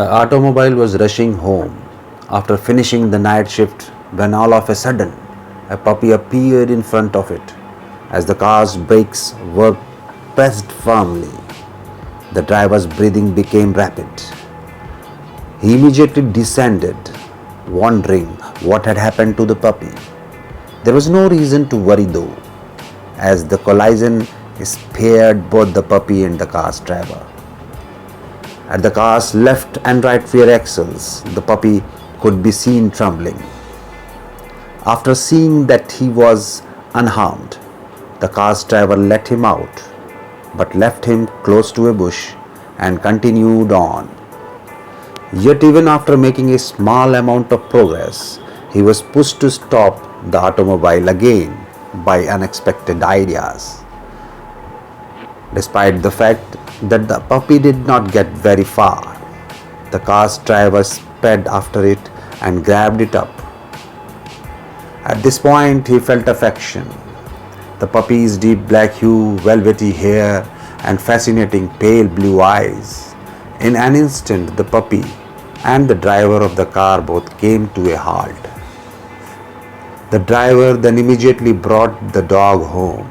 An automobile was rushing home after finishing the night shift when all of a sudden a puppy appeared in front of it. As the car's brakes were pressed firmly, the driver's breathing became rapid. He immediately descended, wondering what had happened to the puppy. There was no reason to worry though, as the collision spared both the puppy and the car's driver. At the car's left and right rear axles, the puppy could be seen trembling. After seeing that he was unharmed, the car's driver let him out, but left him close to a bush and continued on. Yet even after making a small amount of progress, he was pushed to stop the automobile again by unexpected ideas. Despite the fact that the puppy did not get very far, the car's driver sped after it and grabbed it up. At this point, he felt affection. The puppy's deep black hue, velvety hair, and fascinating pale blue eyes. In an instant, the puppy and the driver of the car both came to a halt. The driver then immediately brought the dog home.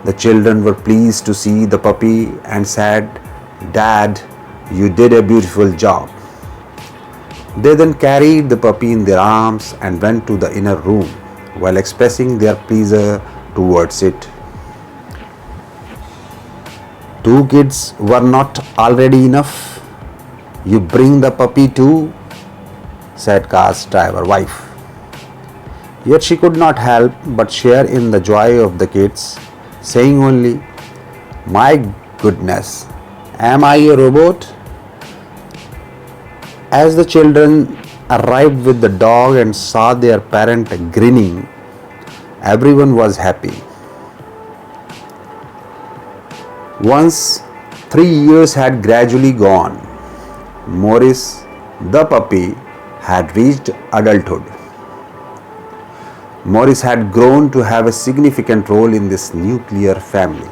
The children were pleased to see the puppy and said, "Dad, you did a beautiful job." They then carried the puppy in their arms and went to the inner room while expressing their pleasure towards it. "Two kids were not already enough. You bring the puppy too," said car's driver wife. Yet she could not help but share in the joy of the kids, saying only, "My goodness, am I a robot?" As the children arrived with the dog and saw their parent grinning, everyone was happy. Once 3 years had gradually gone, Moris, the puppy, had reached adulthood. Moris had grown to have a significant role in this nuclear family.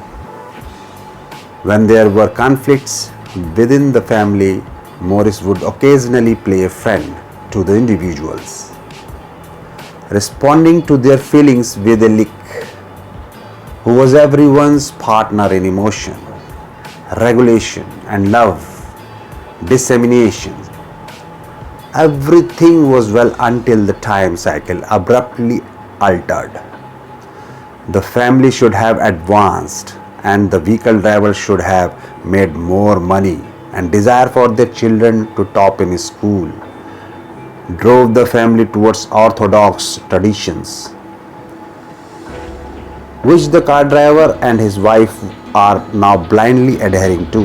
When there were conflicts within the family, Moris would occasionally play a friend to the individuals, responding to their feelings with a lick, who was everyone's partner in emotion, regulation, and love dissemination. Everything was well until the time cycle abruptly altered. The family should have advanced, and the vehicle driver should have made more money, and desire for their children to top in school drove the family towards orthodox traditions, which the car driver and his wife are now blindly adhering to.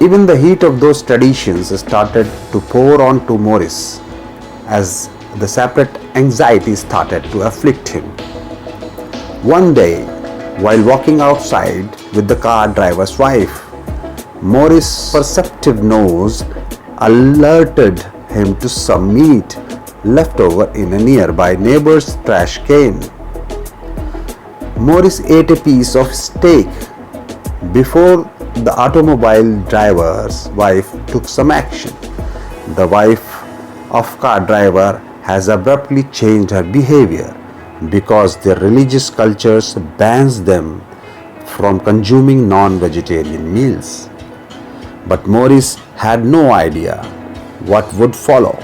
Even the heat of those traditions started to pour on to Moris as the separate anxiety started to afflict him. One day, while walking outside with the car driver's wife, Moris' perceptive nose alerted him to some meat left over in a nearby neighbor's trash can. Moris ate a piece of steak before the automobile driver's wife took some action. The wife of car driver has abruptly changed her behavior because their religious cultures bans them from consuming non-vegetarian meals. But Moris had no idea what would follow.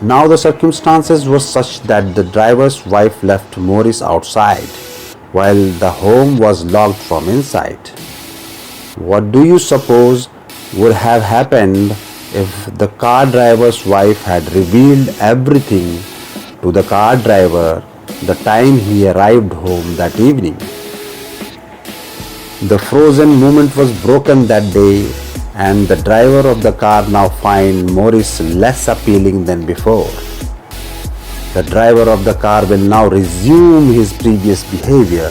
Now the circumstances were such that the driver's wife left Moris outside while the home was locked from inside. What do you suppose would have happened if the car driver's wife had revealed everything to the car driver the time he arrived home that evening? The frozen moment was broken that day, and the driver of the car now find Moris less appealing than before. The driver of the car will now resume his previous behavior,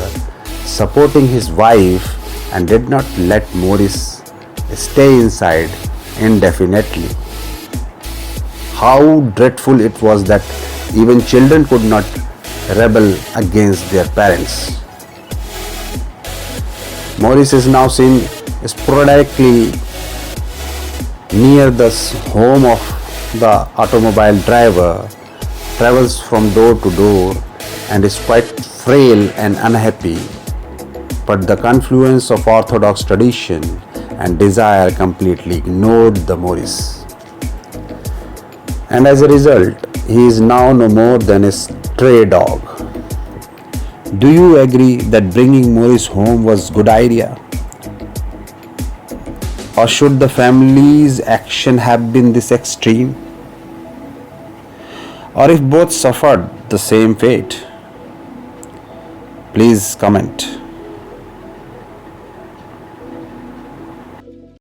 supporting his wife, and did not let Moris stay inside indefinitely. How dreadful it was that even children could not rebel against their parents. Moris is now seen sporadically near the home of the automobile driver, travels from door to door, and is quite frail and unhappy. But the confluence of orthodox tradition and desire completely ignored the Moris. And as a result, he is now no more than a stray dog. Do you agree that bringing Moris home was a good idea? Or should the family's action have been this extreme? Or if both suffered the same fate? Please comment.